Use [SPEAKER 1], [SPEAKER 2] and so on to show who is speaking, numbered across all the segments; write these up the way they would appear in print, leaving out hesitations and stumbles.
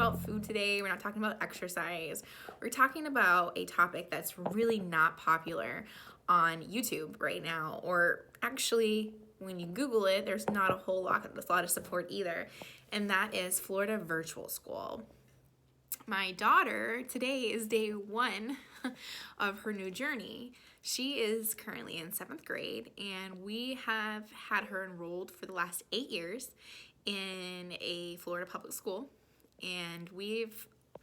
[SPEAKER 1] about food today. We're not talking about exercise. We're talking about a topic that's really not popular on YouTube right now, or actually, when you Google it, there's not a lot of support either, and that is Florida virtual school. My daughter, today is day one of her new journey. She is currently in 7th grade, and we have had her enrolled for the last 8 years in a Florida public school. And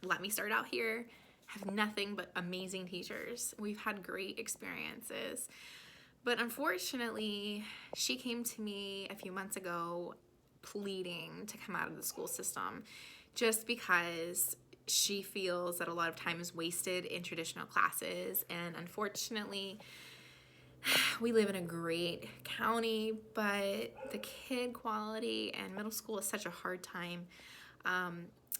[SPEAKER 1] let me start out here, have nothing but amazing teachers. We've had great experiences. But unfortunately, she came to me a few months ago pleading to come out of the school system just because she feels that a lot of time is wasted in traditional classes. And unfortunately, we live in a great county, but the kid quality and middle school is such a hard time.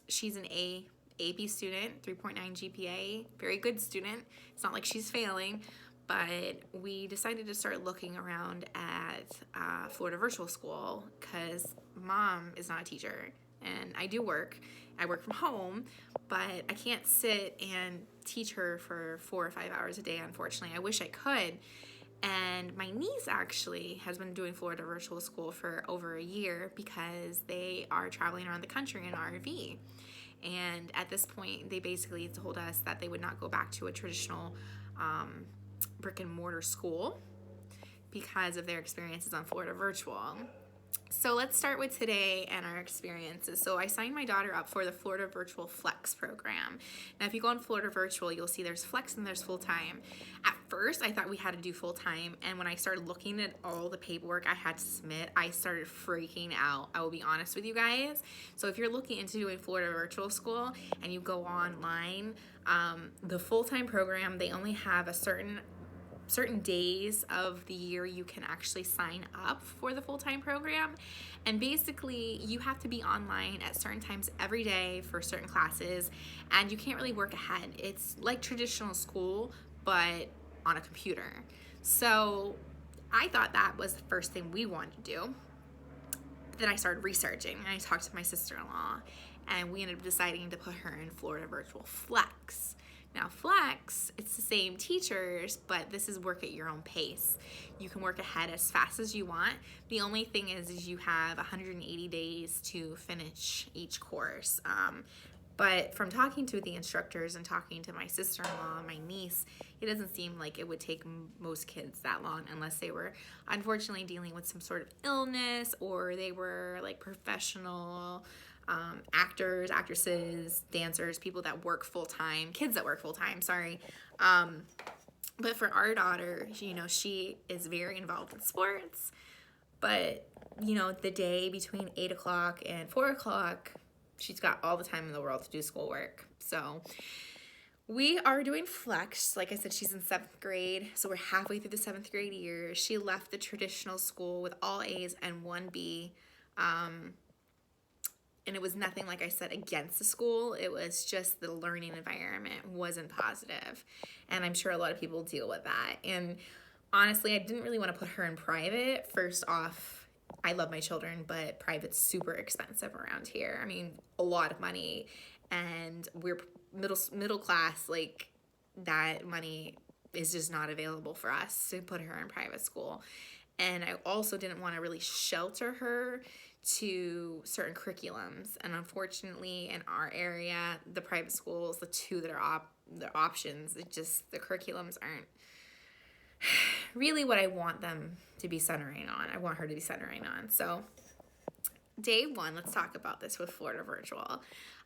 [SPEAKER 1] She's an AP student, 3.9 GPA, very good student. It's not like she's failing, but we decided to start looking around at Florida virtual school because mom is not a teacher and I do work. I work from home, but I can't sit and teach her for 4 or 5 hours a day, unfortunately. I wish I could. And my niece actually has been doing Florida virtual school for over a year because they are traveling around the country in an RV. And at this point, they basically told us that they would not go back to a traditional brick and mortar school because of their experiences on Florida virtual. So let's start with today and our experiences. So I signed my daughter up for the Florida Virtual Flex program. Now, if you go on Florida Virtual, you'll see there's Flex and there's full-time. At first, I thought we had to do full-time, and when I started looking at all the paperwork I had to submit, I started freaking out. I will be honest with you guys. So if you're looking into doing Florida Virtual School and you go online, the full-time program, they only have a certain days of the year you can actually sign up for the full-time program, and basically you have to be online at certain times every day for certain classes, and you can't really work ahead. It's like traditional school but on a computer. So I thought that was the first thing we wanted to do. Then I started researching and I talked to my sister-in-law, and we ended up deciding to put her in Florida Virtual Flex. Now, Flex, it's the same teachers, but this is work at your own pace. You can work ahead as fast as you want. The only thing is you have 180 days to finish each course. But from talking to the instructors and talking to my sister-in-law, my niece, it doesn't seem like it would take most kids that long unless they were unfortunately dealing with some sort of illness, or they were like professional actors, actresses, dancers, people that work full-time, kids that work full-time, sorry. But for our daughter, she is very involved in sports, but, the day between 8 o'clock and 4 o'clock, she's got all the time in the world to do schoolwork. So we are doing Flex. Like I said, she's in 7th grade, so we're halfway through the 7th grade year. She left the traditional school with all A's and 1 B, and it was nothing, like I said, against the school. It was just the learning environment wasn't positive. And I'm sure a lot of people deal with that. And honestly, I didn't really want to put her in private. First off, I love my children, but private's super expensive around here. I mean, a lot of money. And we're middle class, like that money is just not available for us to put her in private school. And I also didn't want to really shelter her to certain curriculums, and unfortunately in our area, the private schools, the two that are the options, the curriculums aren't really what I want them to be centering on. I want her to be centering on. So day one, let's talk about this with Florida Virtual.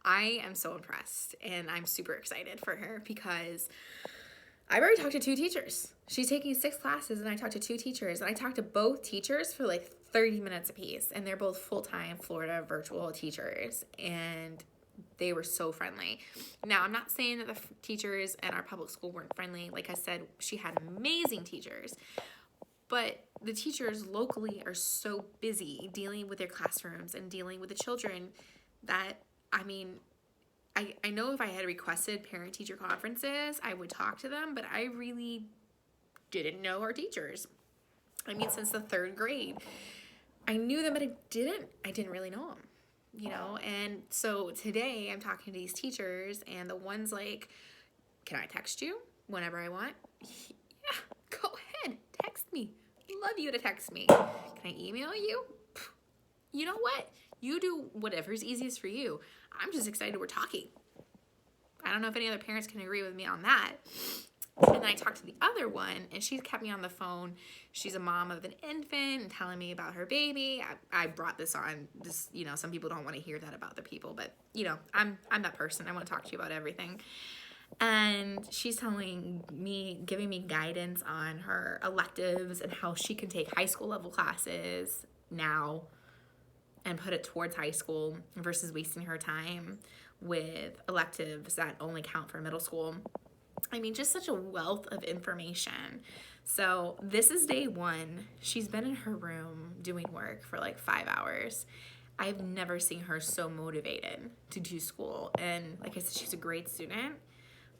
[SPEAKER 1] I am so impressed and I'm super excited for her because I've already talked to 2 teachers. She's taking 6 classes and I talked to 2 teachers, and I talked to both teachers for like 30 minutes apiece, and they're both full-time Florida virtual teachers, and they were so friendly. Now, I'm not saying that the teachers at our public school weren't friendly. Like I said, she had amazing teachers, but the teachers locally are so busy dealing with their classrooms and dealing with the children that, I mean, I know if I had requested parent-teacher conferences, I would talk to them, but I really didn't know our teachers. I mean, since the 3rd grade. I knew them, but I didn't really know them. you know? And so today I'm talking to these teachers, and the one's like, can I text you whenever I want? Yeah, go ahead, text me. Love you to text me. Can I email you? You know what? You do whatever's easiest for you. I'm just excited we're talking. I don't know if any other parents can agree with me on that. And then I talked to the other one, and she's kept me on the phone. She's a mom of an infant and telling me about her baby. I brought this on. This, you know, some people don't want to hear that about their people, but you know, I'm that person. I want to talk to you about everything. And she's telling me, giving me guidance on her electives and how she can take high school level classes now and put it towards high school versus wasting her time with electives that only count for middle school. I mean, just such a wealth of information. So this is day one. She's been in her room doing work for like 5 hours. I've never seen her so motivated to do school. And like I said, she's a great student,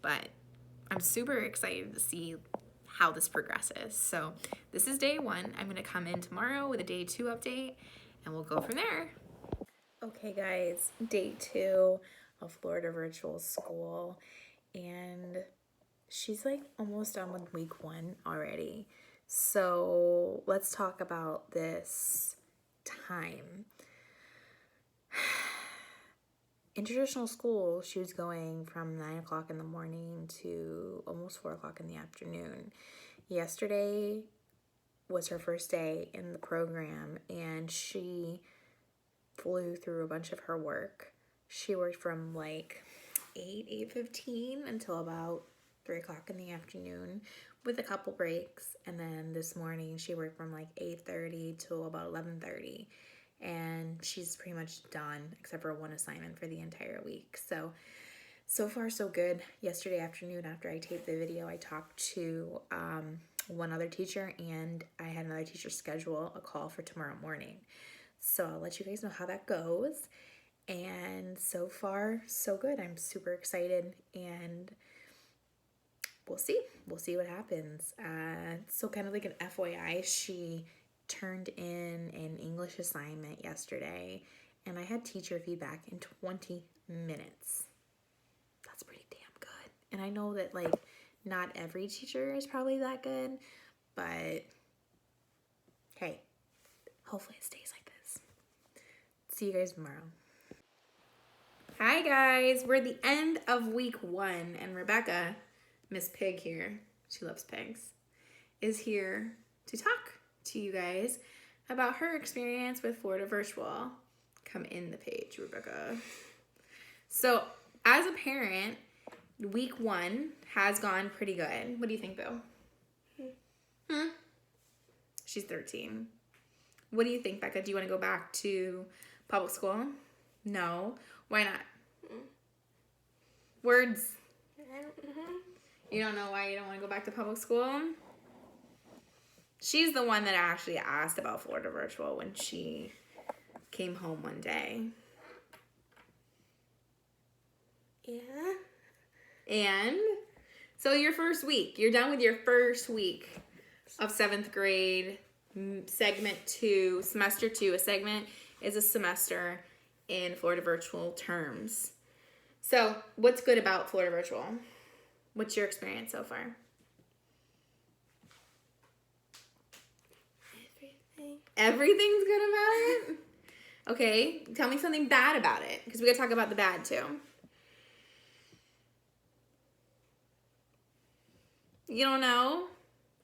[SPEAKER 1] but I'm super excited to see how this progresses. So this is day one. I'm gonna come in tomorrow with a day 2 update, and we'll go from there. Okay guys, day 2 of Florida virtual school, and she's like almost done with week 1 already. So let's talk about this time. In traditional school, she was going from 9 o'clock in the morning to almost 4 o'clock in the afternoon. Yesterday was her first day in the program, and she flew through a bunch of her work. She worked from like 8:15 until about 3 o'clock in the afternoon with a couple breaks. And then this morning she worked from like 8:30 till about 11:30. And she's pretty much done except for one assignment for the entire week. So far so good. Yesterday afternoon after I taped the video, I talked to one other teacher, and I had another teacher schedule a call for tomorrow morning. So I'll let you guys know how that goes. And so far so good. I'm super excited, and we'll see what happens. So kind of like an FYI, she turned in an English assignment yesterday, and I had teacher feedback in 20 minutes. That's pretty damn good. And I know that like not every teacher is probably that good, but hey, hopefully it stays like this. See you guys tomorrow. Hi guys, we're at the end of week 1, and Rebecca, Miss Pig here, she loves pigs, is here to talk to you guys about her experience with Florida Virtual. Come in the page, Rebecca. So as a parent, week 1 has gone pretty good. What do you think, Boo? She's 13. What do you think, Becca? Do you want to go back to public school? No. Why not? Words. You don't know why you don't want to go back to public school? She's the one that actually asked about Florida Virtual when she came home one day. Yeah. And so your first week, you're done with your first week of 7th grade, segment 2, semester 2. A segment is a semester in Florida Virtual terms. So what's good about Florida Virtual? What's your experience so far? Everything's good about it? Okay, tell me something bad about it, because we gotta talk about the bad too. You don't know?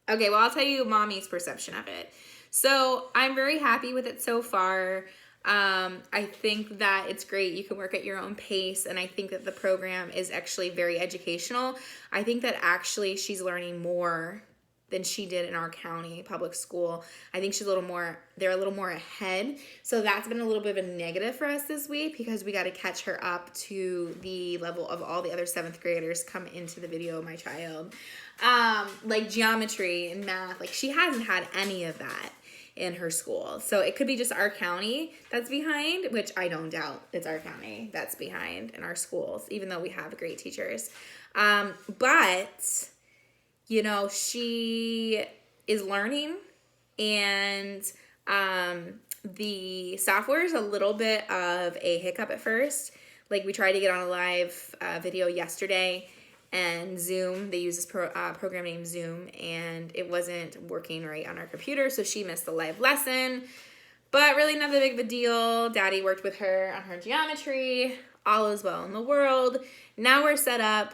[SPEAKER 1] Okay, well, I'll tell you mommy's perception of it. So I'm very happy with it so far. I think that it's great. You can work at your own pace, and I think that the program is actually very educational. I think that actually she's learning more than she did in our county public school. I think they're a little more ahead. So that's been a little bit of a negative for us this week, because we got to catch her up to the level of all the other 7th graders come into the video of my child. Like geometry and math, like she hasn't had any of that in her school. So it could be just our county that's behind, which I don't doubt it's our county that's behind in our schools, even though we have great teachers. But you know, she is learning, and The software is a little bit of a hiccup at first. Like, we tried to get on a live video yesterday, and Zoom, they use this program named Zoom, and it wasn't working right on our computer, so she missed the live lesson. But really not that big of a deal. Daddy worked with her on her geometry. All is well in the world. Now we're set up.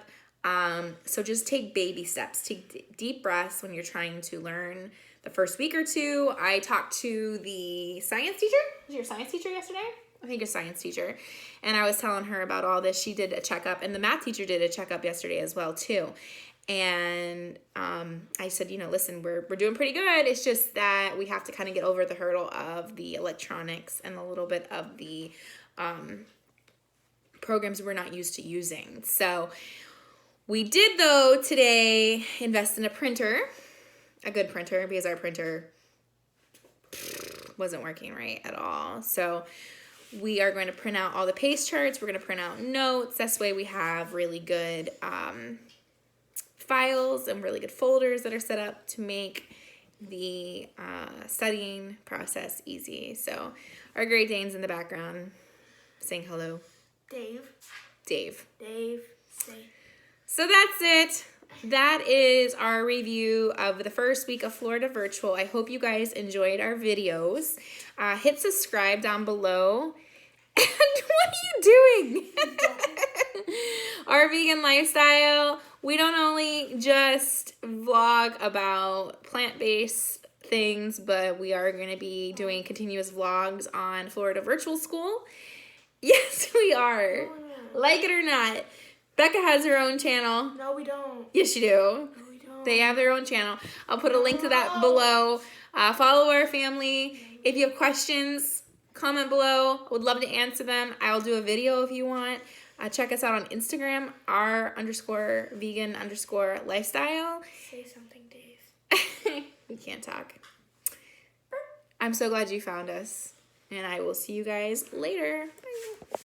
[SPEAKER 1] So just take baby steps. Take deep breaths when you're trying to learn. The first week or two, I talked to the science teacher. Was your science teacher yesterday? I think a science teacher. And I was telling her about all this. She did a checkup, and the math teacher did a checkup yesterday as well too. And I said, you know, listen, we're doing pretty good. It's just that we have to kind of get over the hurdle of the electronics and a little bit of the programs we're not used to using. So we did, though, today invest in a printer, a good printer, because our printer wasn't working right at all. So we are going to print out all the pace charts. We're going to print out notes. This way we have really good files and really good folders that are set up to make the studying process easy. So our Great Dane's in the background saying hello. Dave.
[SPEAKER 2] Say.
[SPEAKER 1] So that's it. That is our review of the first week of Florida Virtual. I hope you guys enjoyed our videos. Hit subscribe down below. And what are you doing? Our vegan lifestyle. We don't only just vlog about plant-based things, but we are going to be doing continuous vlogs on Florida Virtual School. Yes, we are. Like it or not. Becca has her own channel.
[SPEAKER 2] No, we don't.
[SPEAKER 1] Yes, you do.
[SPEAKER 2] No, we don't.
[SPEAKER 1] They have their own channel. I'll put a link to that below. Follow our family. If you have questions, comment below. I would love to answer them. I'll do a video if you want. Check us out on Instagram, _vegan_lifestyle.
[SPEAKER 2] Say something, Dave.
[SPEAKER 1] We can't talk. I'm so glad you found us. And I will see you guys later. Bye.